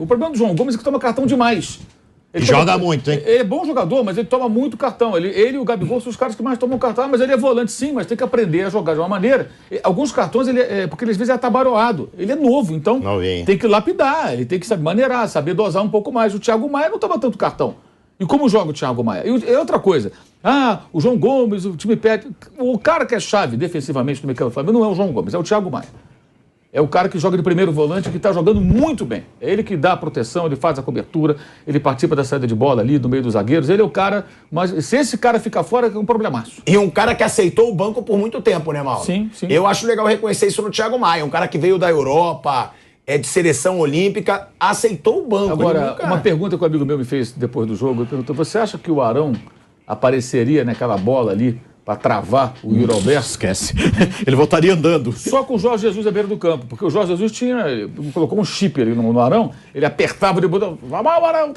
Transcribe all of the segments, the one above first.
O problema do João Gomes é que toma cartão demais. Ele joga muito, hein? Ele é bom jogador, mas ele toma muito cartão. Ele e o Gabigol são os caras que mais tomam cartão, mas ele é volante sim, mas tem que aprender a jogar de uma maneira. Alguns cartões, porque ele às vezes é atabaroado. Ele é novo, então tem que lapidar, ele tem que saber maneirar, saber dosar um pouco mais. O Thiago Maia não toma tanto cartão. E como joga o Thiago Maia? E outra coisa, o João Gomes, o time perde. O cara que é chave defensivamente do meio-campo do Flamengo não é o João Gomes, é o Thiago Maia. É o cara que joga de primeiro volante, que está jogando muito bem. É ele que dá a proteção, ele faz a cobertura, ele participa da saída de bola ali, no meio dos zagueiros. Ele é o cara, mas se esse cara ficar fora, é um problemaço. E um cara que aceitou o banco por muito tempo, né, Mauro? Sim. Eu acho legal reconhecer isso no Thiago Maia. Um cara que veio da Europa, é de seleção olímpica, aceitou o banco. Agora, uma pergunta que um amigo meu me fez depois do jogo, ele perguntou, você acha que o Arão apareceria naquela bola ali para travar o Yuri Alberto? Esquece. Ele voltaria andando. Só com o Jorge Jesus à beira do campo, porque o Jorge Jesus colocou um chip ali no Arão, ele apertava, ele botava, Arão,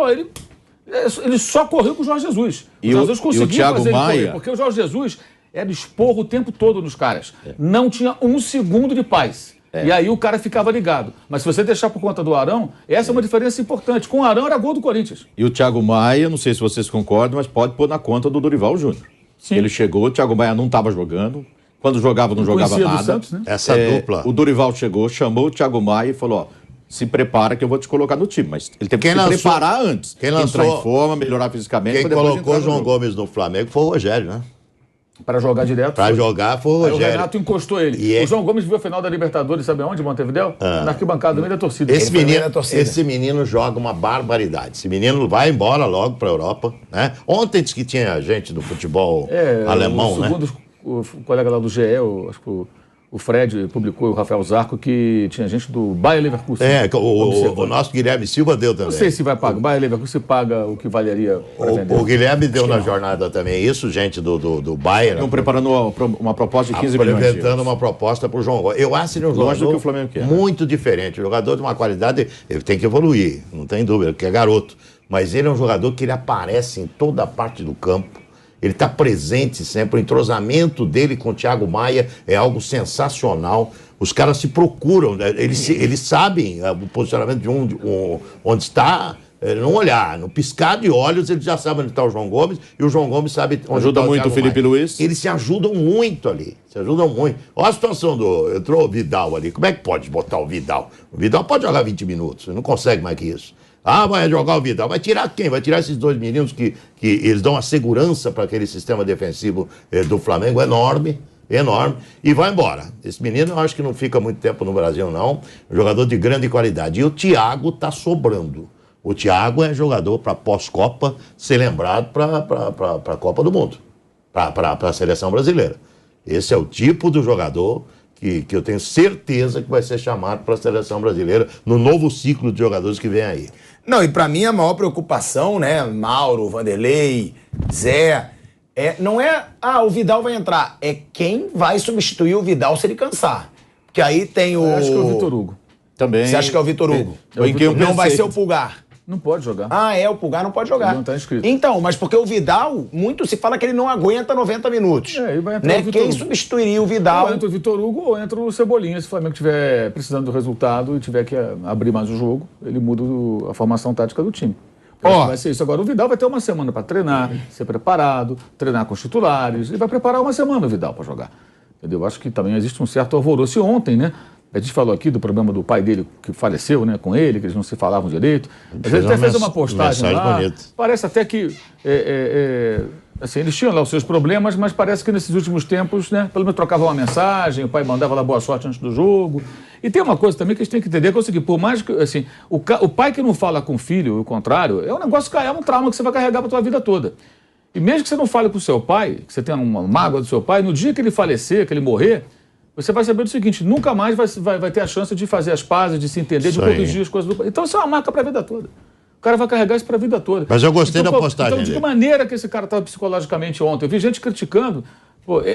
ele só correu com o Jorge Jesus. O Jorge Jesus conseguia fazer ele correr, porque o Jorge Jesus era esporro o tempo todo nos caras. Não tinha um segundo de paz. E aí o cara ficava ligado. Mas se você deixar por conta do Arão, essa é uma diferença importante. Com o Arão era gol do Corinthians. E o Thiago Maia, não sei se vocês concordam, mas pode pôr na conta do Dorival Júnior. Sim. Ele chegou, o Thiago Maia não estava jogando. Quando jogava, não jogava nada. Do Santos, né? Essa dupla. O Dorival chegou, chamou o Thiago Maia e falou, se prepara que eu vou te colocar no time. Mas ele teve que se preparar antes. Quem lançou, entrar em forma, melhorar fisicamente. Quem colocou o João Gomes no Flamengo foi o Rogério, né? Para jogar direto. Para jogar foi o Rogério. Aí o Renato encostou ele. O João Gomes viu a final da Libertadores, sabe aonde, Montevidéu? Na arquibancada, no meio da torcida. Esse menino joga uma barbaridade. Esse menino vai embora logo para a Europa, né? Ontem disse que tinha gente do futebol alemão, né? Segundo o colega lá do GE, acho que o Fred publicou, o Rafael Zarco, que tinha gente do Bayer Leverkusen. O nosso Guilherme Silva deu também. Não sei se vai pagar. O Bayer Leverkusen paga o que valeria para vender. O Guilherme deu na jornada também isso, gente do Bayer. Estão preparando uma proposta de 15 milhões. Apresentando uma proposta para o João Gomes. Eu acho ele um jogador que o Flamengo quer, muito diferente. Um jogador de uma qualidade, ele tem que evoluir, não tem dúvida, porque é garoto. Mas ele é um jogador que ele aparece em toda a parte do campo. Ele está presente sempre, o entrosamento dele com o Thiago Maia é algo sensacional. Os caras se procuram, eles sabem o posicionamento de onde está, não olhar, no piscar de olhos eles já sabem onde está o João Gomes e o João Gomes sabe onde ajuda está o muito o Felipe Luiz. Eles se ajudam muito ali, Olha a situação entrou o Vidal ali, como é que pode botar o Vidal? O Vidal pode jogar 20 minutos, não consegue mais que isso. Vai jogar o Vidal. Vai tirar quem? Vai tirar esses dois meninos que eles dão uma segurança para aquele sistema defensivo do Flamengo enorme, e vai embora. Esse menino eu acho que não fica muito tempo no Brasil, não. Um jogador de grande qualidade. E o Thiago está sobrando. O Thiago é jogador para pós-Copa ser lembrado para a Copa do Mundo, para a seleção brasileira. Esse é o tipo do jogador que eu tenho certeza que vai ser chamado para a seleção brasileira no novo ciclo de jogadores que vem aí. Não, e para mim a maior preocupação, né, Mauro, Vanderlei, Zé, não é, o Vidal vai entrar, é quem vai substituir o Vidal se ele cansar. Porque aí tem o... Eu acho que é o Vitor Hugo. Também. Você acha que é o Vitor Hugo? Não vai ser o Pulgar. Não pode jogar. O Pulgar não pode jogar. Não está inscrito. Então, mas porque o Vidal, muito se fala que ele não aguenta 90 minutos. E vai entrar o Vitor Quem substituiria o Vidal? Ou entra o Vitor Hugo ou entra o Cebolinha. Se o Flamengo estiver precisando do resultado e tiver que abrir mais o jogo, ele muda a formação tática do time. Vai ser isso. Agora, o Vidal vai ter uma semana para treinar, ser preparado, treinar com os titulares. Ele vai preparar uma semana o Vidal para jogar. Entendeu? Eu acho que também existe um certo alvoroço. E ontem, né? A gente falou aqui do problema do pai dele que faleceu, né, com ele, que eles não se falavam direito. Ele até fez uma postagem lá. Bonita. Parece até que assim, eles tinham lá os seus problemas, mas parece que nesses últimos tempos, né, pelo menos trocavam uma mensagem, o pai mandava lá boa sorte antes do jogo. E tem uma coisa também que a gente tem que entender, que é o seguinte, por mais que, assim, o pai que não fala com o filho, o contrário, é um negócio, é um trauma que você vai carregar para a tua vida toda. E mesmo que você não fale com o seu pai, que você tenha uma mágoa do seu pai, no dia que ele falecer, que ele morrer, você vai saber do seguinte, nunca mais vai ter a chance de fazer as pazes, de se entender, de corrigir as coisas do pai. Então isso é uma marca para a vida toda. O cara vai carregar isso para a vida toda. Mas eu gostei da postagem. Então, de que maneira que esse cara estava psicologicamente ontem? Eu vi gente criticando.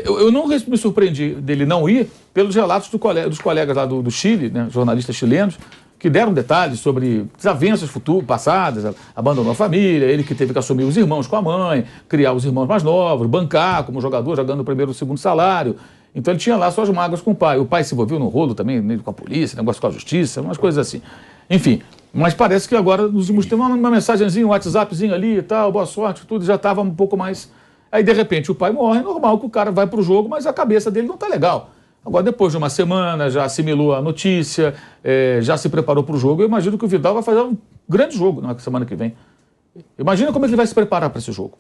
Eu não me surpreendi dele não ir pelos relatos dos colegas lá do Chile, né, jornalistas chilenos, que deram detalhes sobre desavenças passadas, abandonou a família, ele que teve que assumir os irmãos com a mãe, criar os irmãos mais novos, bancar como jogador, já ganhando o primeiro e o segundo salário. Então ele tinha lá suas mágoas com o pai. O pai se envolveu no rolo também, com a polícia, negócio com a justiça, umas coisas assim. Enfim, Mas parece que agora, nos últimos tempos, uma mensagenzinha, um WhatsAppzinho ali e tal, boa sorte, tudo, já estava um pouco mais... Aí, de repente, o pai morre, é normal que o cara vai pro jogo, mas a cabeça dele não tá legal. Agora, depois de uma semana, já assimilou a notícia, já se preparou pro jogo, eu imagino que o Vidal vai fazer um grande jogo na semana que vem. Imagina como ele vai se preparar para esse jogo.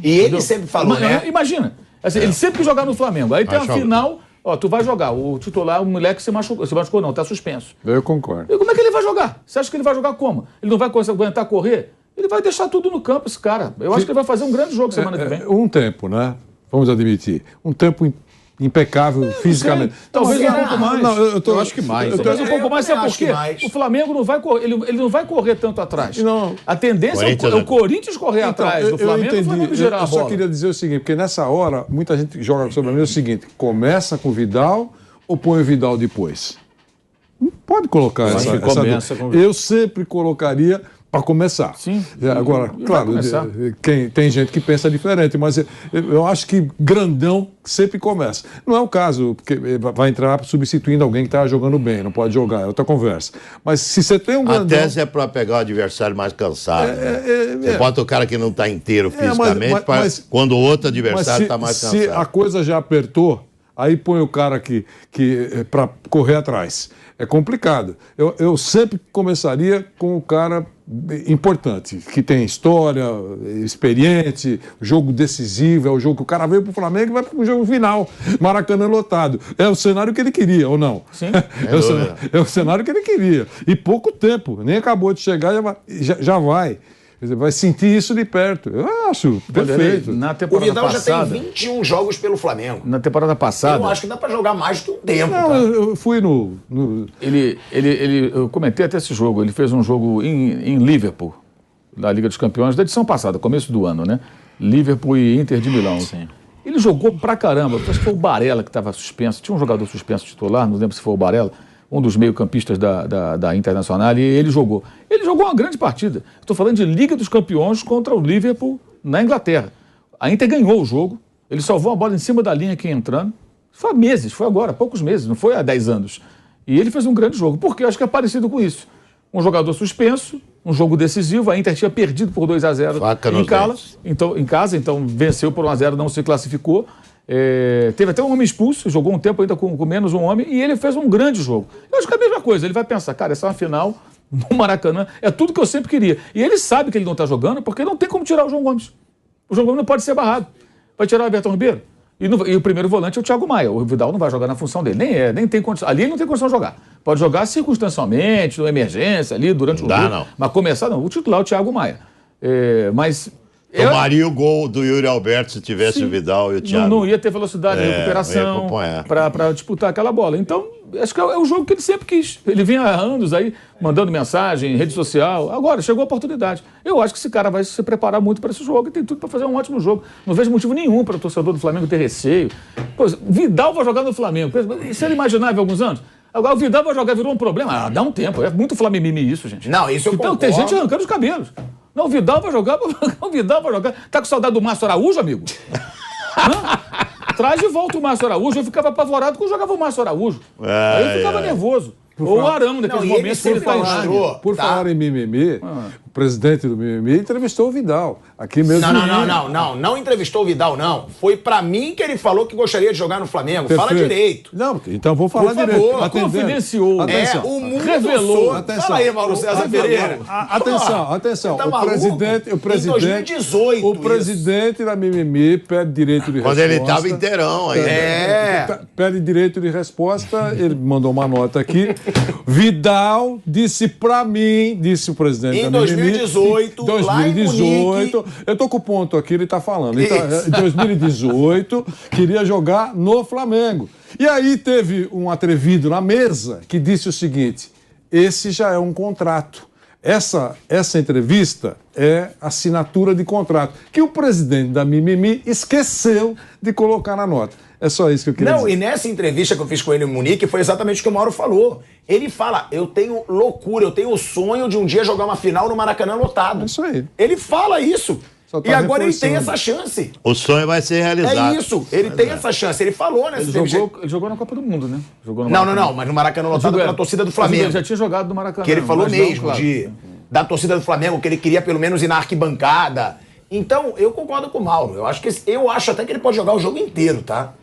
E ele sempre falou, né? Imagina, assim, ele sempre quis jogar no Flamengo. Aí tem a final, ó, tu vai jogar, o titular, o moleque se machucou não, tá suspenso. Eu concordo. E como é que ele vai jogar? Você acha que ele vai jogar como? Ele não vai aguentar correr? Ele vai deixar tudo no campo, esse cara. Eu acho que ele vai fazer um grande jogo semana que vem. Um tempo, né? Vamos admitir. Um tempo impecável fisicamente. Talvez um pouco mais. Não, eu acho que mais. Talvez um pouco mais, sabe por quê? O Flamengo não vai correr, ele não vai correr tanto atrás. Não. A tendência é o Corinthians correr atrás do Flamengo e o Flamengo gerar a bola. Eu só queria dizer o seguinte, porque nessa hora, muita gente joga sobre mim o seguinte, começa com o Vidal ou põe o Vidal depois? Não pode colocar essa eu sempre colocaria para começar. Sim. Agora, claro, tem gente que pensa diferente, mas eu acho que grandão sempre começa. Não é o caso, porque vai entrar substituindo alguém que está jogando bem, não pode jogar, é outra conversa. Mas se você tem um grandão... A tese é para pegar o adversário mais cansado. Você bota o cara que não está inteiro fisicamente, quando o outro adversário está mais cansado. Se a coisa já apertou, aí põe o cara que para correr atrás. É complicado. Eu sempre começaria com o cara importante, que tem história, experiente, jogo decisivo, é o jogo que o cara veio pro Flamengo e vai pro jogo final. Maracanã lotado. É o cenário que ele queria, ou não? Sim. É o cenário que ele queria. E pouco tempo, nem acabou de chegar, já vai. Vai sentir isso de perto. Eu acho perfeito. Na temporada o Vidal passada, já tem 21 jogos pelo Flamengo. Na temporada passada... Eu acho que dá pra jogar mais do que um tempo. Não, tá? eu fui no... Eu comentei até esse jogo. Ele fez um jogo em Liverpool, da Liga dos Campeões, da edição passada, começo do ano, né? Liverpool e Inter de Milão. Sim. Ele jogou pra caramba. Acho que foi o Barella que estava suspenso. Tinha um jogador suspenso titular, não lembro se foi o Barella, um dos meio-campistas da Internacional, e ele jogou. Ele jogou uma grande partida. Estou falando de Liga dos Campeões contra o Liverpool na Inglaterra. A Inter ganhou o jogo, ele salvou a bola em cima da linha aqui entrando. Foi há meses, foi agora, poucos meses, não foi há 10 anos. E ele fez um grande jogo, porque eu acho que é parecido com isso. Um jogador suspenso, um jogo decisivo, a Inter tinha perdido por 2-0 em casa, então venceu por 1-0, não se classificou. Teve até um homem expulso, jogou um tempo ainda com menos um homem, e ele fez um grande jogo. Eu acho que é a mesma coisa, ele vai pensar, cara, essa é uma final no Maracanã, é tudo que eu sempre queria. E ele sabe que ele não está jogando, porque não tem como tirar o João Gomes. O João Gomes não pode ser barrado. Vai tirar o Everton Ribeiro. E o primeiro volante é o Thiago Maia. O Vidal não vai jogar na função dele, nem tem condição. Ali ele não tem condição de jogar. Pode jogar circunstancialmente, numa emergência, ali, durante o jogo. Não. Mas começar, não. O titular é o Thiago Maia. Mas... Tomaria o gol do Yuri Alberto se tivesse o Vidal e o Thiago. Não ia ter velocidade de recuperação para disputar aquela bola. Então, acho que é o jogo que ele sempre quis. Ele vinha há anos aí, mandando mensagem, rede social. Agora, chegou a oportunidade. Eu acho que esse cara vai se preparar muito para esse jogo e tem tudo para fazer um ótimo jogo. Não vejo motivo nenhum para o torcedor do Flamengo ter receio. Pô, Vidal vai jogar no Flamengo. Isso era imaginável há alguns anos? Agora o Vidal vai jogar, virou um problema. Dá um tempo. É muito flamimimi isso, gente. Não, isso eu concordo. Tem gente arrancando os cabelos. Não, o Vidal vai jogar, o Vidal vai jogar. Tá com saudade do Márcio Araújo, amigo? Traz de volta o Márcio Araújo. Eu ficava apavorado quando jogava o Márcio Araújo. Aí eu ficava nervoso. Ou o Arão, naqueles momentos que ele tá lá. Por falar em mimimi, o presidente do mimimi entrevistou o Vidal. Aqui mesmo. Não entrevistou o Vidal, não. Foi pra mim que ele falou que gostaria de jogar no Flamengo. Perfeito. Fala direito. Não, então vou falar por direito. Favor, confidenciou. O mundo revelou. Atenção. Fala aí, Mauro César Pereira. Atenção. Tá o presidente, em 2018. O presidente da mimimi pede direito de resposta. Quando ele estava inteirão aí. Pede direito de resposta. Ele mandou uma nota aqui. Vidal disse pra mim, disse o presidente em da mimimi. 2018, lá em Munique. Eu tô com o ponto aqui, ele tá falando. Então, em 2018, queria jogar no Flamengo. E aí teve um atrevido na mesa que disse o seguinte: esse já é um contrato. Essa entrevista é assinatura de contrato, que o presidente da mimimi esqueceu de colocar na nota. É só isso que eu queria dizer. E nessa entrevista que eu fiz com ele em Munique, foi exatamente o que o Mauro falou. Ele fala, eu tenho loucura, eu tenho o sonho de um dia jogar uma final no Maracanã lotado. É isso aí. Ele fala isso. E agora ele tem essa chance. O sonho vai ser realizado. É isso, ele tem essa chance. Ele falou, né? Ele jogou na Copa do Mundo, né? Não, mas no Maracanã lotado pela torcida do Flamengo. Ele já tinha jogado no Maracanã. Que ele falou mesmo, claro, da torcida do Flamengo, que ele queria pelo menos ir na arquibancada. Então, eu concordo com o Mauro. Eu acho até que ele pode jogar o jogo inteiro, tá?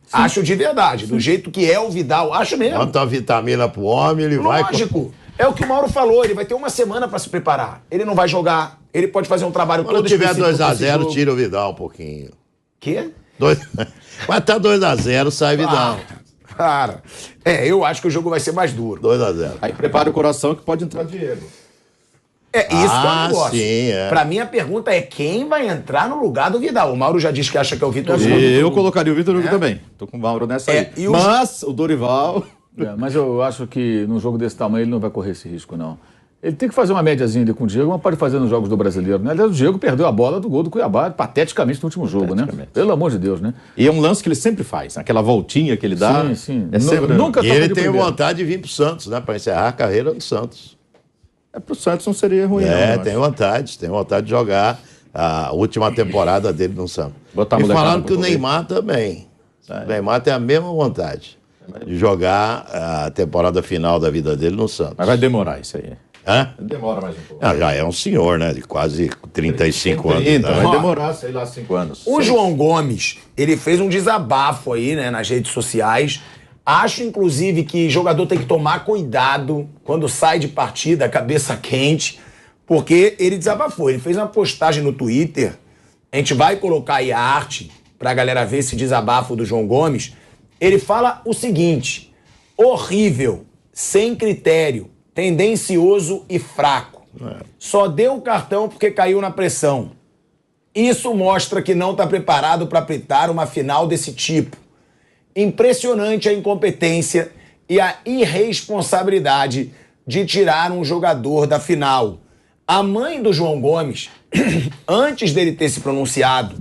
Sim. Acho de verdade, do jeito que é o Vidal, acho mesmo. Quanto a vitamina pro homem, ele vai... Lógico. É o que o Mauro falou, ele vai ter uma semana pra se preparar. Ele não vai jogar, ele pode fazer um trabalho todo específico. Quando tiver 2-0, tira o Vidal um pouquinho. Quê? Vai estar 2-0, sai Vidal. Cara, eu acho que o jogo vai ser mais duro. 2-0. Aí prepara o coração que pode entrar Diego. É isso que eu não gosto. Sim, Pra mim, a pergunta é quem vai entrar no lugar do Vidal. O Mauro já disse que acha que é o Vitor Hugo. Eu colocaria o Vitor Hugo também. Tô com o Mauro nessa aí. Mas o Dorival... mas eu acho que num jogo desse tamanho ele não vai correr esse risco, não. Ele tem que fazer uma médiazinha ali com o Diego, mas pode fazer nos jogos do Brasileiro, né? Aliás, o Diego perdeu a bola do gol do Cuiabá pateticamente no último jogo, né? Pelo amor de Deus, né? E é um lance que ele sempre faz, aquela voltinha que ele dá. Sim, sim. Nunca e ele tem vontade de vir pro Santos, né? Pra encerrar a carreira do Santos. Pro Santos não seria ruim, não. Tem vontade de jogar a última temporada dele no Santos. E falaram que o Neymar também. O Neymar tem a mesma vontade de jogar a temporada final da vida dele no Santos. Mas vai demorar isso aí. Hã? Demora mais um pouco. Já é um senhor, né? De quase 35 anos. Né? Vai demorar, sei lá, 5 anos. O João Gomes, ele fez um desabafo aí, né, nas redes sociais. Acho, inclusive, que jogador tem que tomar cuidado quando sai de partida, cabeça quente, porque ele desabafou. Ele fez uma postagem no Twitter. A gente vai colocar aí a arte pra galera ver esse desabafo do João Gomes. Ele fala o seguinte: horrível, sem critério, tendencioso e fraco. Só deu o cartão porque caiu na pressão. Isso mostra que não está preparado para apitar uma final desse tipo. Impressionante a incompetência e a irresponsabilidade de tirar um jogador da final. A mãe do João Gomes, antes dele ter se pronunciado,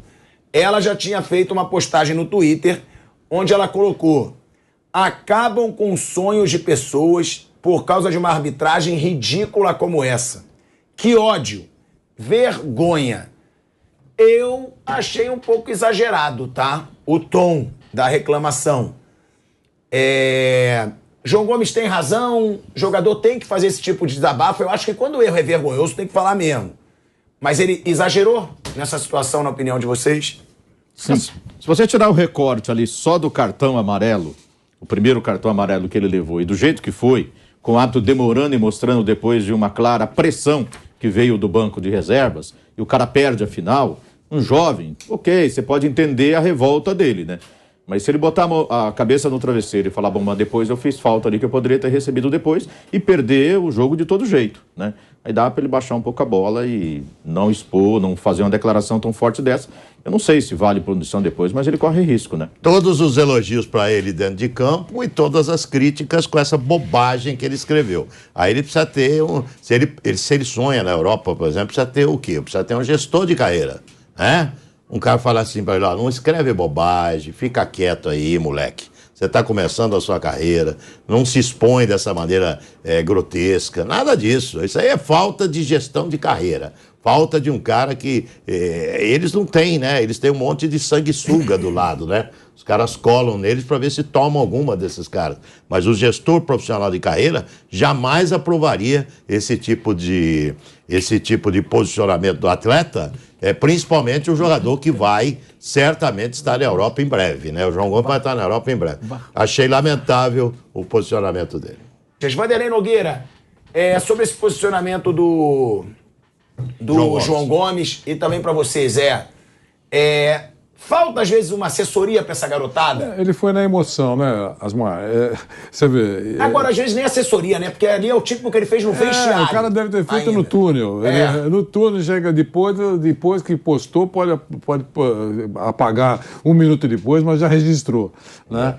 ela já tinha feito uma postagem no Twitter onde ela colocou: acabam com sonhos de pessoas por causa de uma arbitragem ridícula como essa. Que ódio, vergonha. Eu achei um pouco exagerado, tá? O tom da reclamação. João Gomes tem razão, jogador tem que fazer esse tipo de desabafo. Eu acho que quando o erro é vergonhoso, tem que falar mesmo. Mas ele exagerou nessa situação, na opinião de vocês? Sim. Se você tirar o recorte ali só do cartão amarelo, o primeiro cartão amarelo que ele levou, e do jeito que foi, com o árbitro demorando e mostrando depois de uma clara pressão que veio do banco de reservas, e o cara perde a final, um jovem, ok, você pode entender a revolta dele, né? Mas se ele botar a cabeça no travesseiro e falar, bom, mas depois eu fiz falta ali que eu poderia ter recebido depois, e perder o jogo de todo jeito, né? Aí dá para ele baixar um pouco a bola e não expor, não fazer uma declaração tão forte dessa. Eu não sei se vale punição depois, mas ele corre risco, né? Todos os elogios para ele dentro de campo e todas as críticas com essa bobagem que ele escreveu. Aí ele precisa ter se ele sonha na Europa, por exemplo, precisa ter o quê? Precisa ter um gestor de carreira, né? Um cara fala assim para ele: ó, não escreve bobagem, fica quieto aí, moleque. Você está começando a sua carreira, não se expõe dessa maneira grotesca, nada disso. Isso aí é falta de gestão de carreira. Falta de um cara que eles não têm, né? Eles têm um monte de sanguessuga do lado, né? Os caras colam neles para ver se tomam alguma desses caras. Mas o gestor profissional de carreira jamais aprovaria esse tipo de posicionamento do atleta, principalmente o jogador que vai certamente estar na Europa em breve, né? O João Gomes vai estar na Europa em breve. Achei lamentável o posicionamento dele. Vanderlei Nogueira, sobre esse posicionamento do João Gomes e também para você, Zé, falta às vezes uma assessoria para essa garotada? Ele foi na emoção, né, Asmar? Você vê. Agora, às vezes nem assessoria, né? Porque ali é o tipo que ele fez no vestiário. O cara deve ter feito ainda no túnel. No túnel chega depois que postou, pode apagar 1 minuto depois, mas já registrou, né?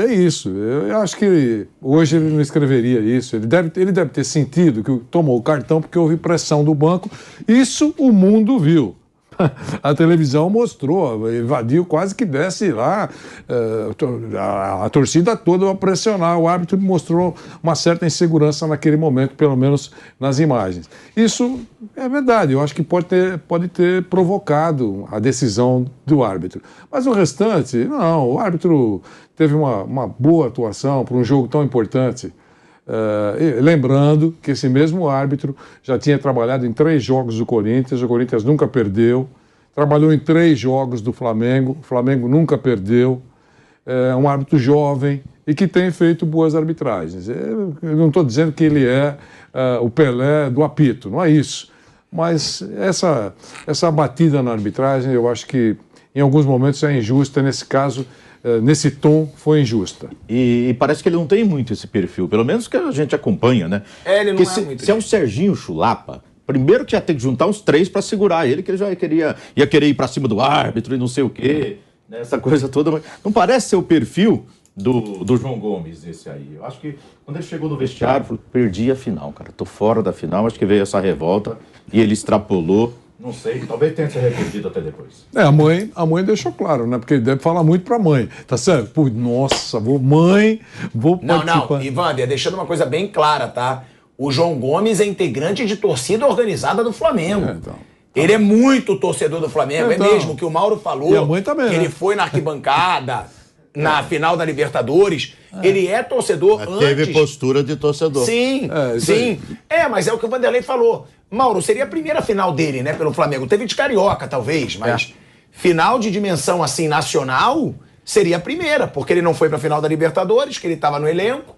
É isso. Eu acho que hoje ele não escreveria isso. Ele deve ter sentido que tomou o cartão porque houve pressão do banco. Isso o mundo viu. A televisão mostrou, invadiu, quase que desce lá, a torcida toda a pressionar. O árbitro mostrou uma certa insegurança naquele momento, pelo menos nas imagens. Isso é verdade, eu acho que pode ter provocado a decisão do árbitro. Mas o restante, não, o árbitro teve uma boa atuação para um jogo tão importante. Lembrando que esse mesmo árbitro já tinha trabalhado em 3 jogos do Corinthians, o Corinthians nunca perdeu, trabalhou em 3 jogos do Flamengo, o Flamengo nunca perdeu, é um árbitro jovem e que tem feito boas arbitragens. Eu não estou dizendo que ele é o Pelé do apito, não é isso, mas essa batida na arbitragem eu acho que em alguns momentos é injusta, nesse caso, nesse tom, foi injusta. E parece que ele não tem muito esse perfil, pelo menos que a gente acompanha, né? Ele não porque é muito. Se é um Serginho Chulapa, primeiro que ia ter que juntar uns 3 para segurar ele, que ele já ia querer ir para cima do árbitro e não sei o quê, né? Essa coisa toda. Não parece ser o perfil do João Gomes, esse aí. Eu acho que quando ele chegou no vestiário, falou, perdi a final, cara, tô fora da final, acho que veio essa revolta e ele extrapolou. Não sei, talvez tenha se arrependido até depois. A mãe deixou claro, né? Porque ele deve falar muito pra mãe. Tá certo? Pô, nossa, vou participar. Não, Ivander, deixando uma coisa bem clara, tá? O João Gomes é integrante de torcida organizada do Flamengo. Então. Ele é muito torcedor do Flamengo, Então. é mesmo que o Mauro falou. E a mãe também, que né? ele foi na arquibancada, na final da Libertadores. Ele é torcedor Mas antes. teve postura de torcedor. Sim, isso sim. Mas é o que o Vanderlei falou. Mauro, seria a primeira final dele, né, pelo Flamengo. Teve de Carioca, talvez, mas final de dimensão, assim, nacional, seria a primeira, porque ele não foi pra final da Libertadores, que ele tava no elenco.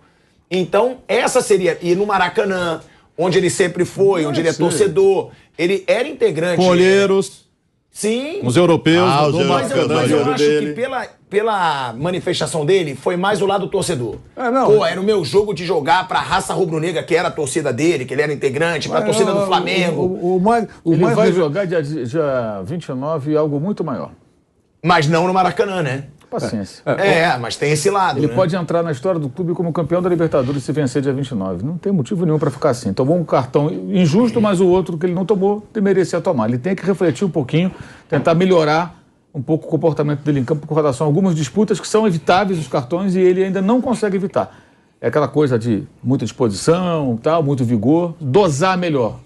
Então, essa seria... E no Maracanã, onde ele sempre foi, onde ele é torcedor, ele era integrante... Olheiros, Sim. os europeus, os do Mas eu Maracanã, acho que pela manifestação dele, foi mais o lado torcedor. Não. Era o meu jogo de jogar pra raça rubro-negra, que era a torcida dele, que ele era integrante, pra torcida do Flamengo. Ele vai jogar dia 29 e algo muito maior. Mas não no Maracanã, né? Paciência. Mas tem esse lado, Ele né? pode entrar na história do clube como campeão da Libertadores se vencer dia 29. Não tem motivo nenhum para ficar assim. Tomou um cartão injusto, mas o outro que ele não tomou, ele merecia tomar. Ele tem que refletir um pouquinho, tentar melhorar um pouco o comportamento dele em campo com relação a algumas disputas que são evitáveis, os cartões, e ele ainda não consegue evitar. É aquela coisa de muita disposição, tal, muito vigor, dosar melhor.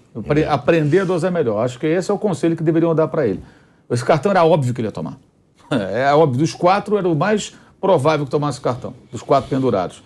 Aprender a dosar melhor. Acho que esse é o conselho que deveriam dar para ele. Esse cartão era óbvio que ele ia tomar. É óbvio, dos 4 era o mais provável que tomasse o cartão, dos 4 pendurados.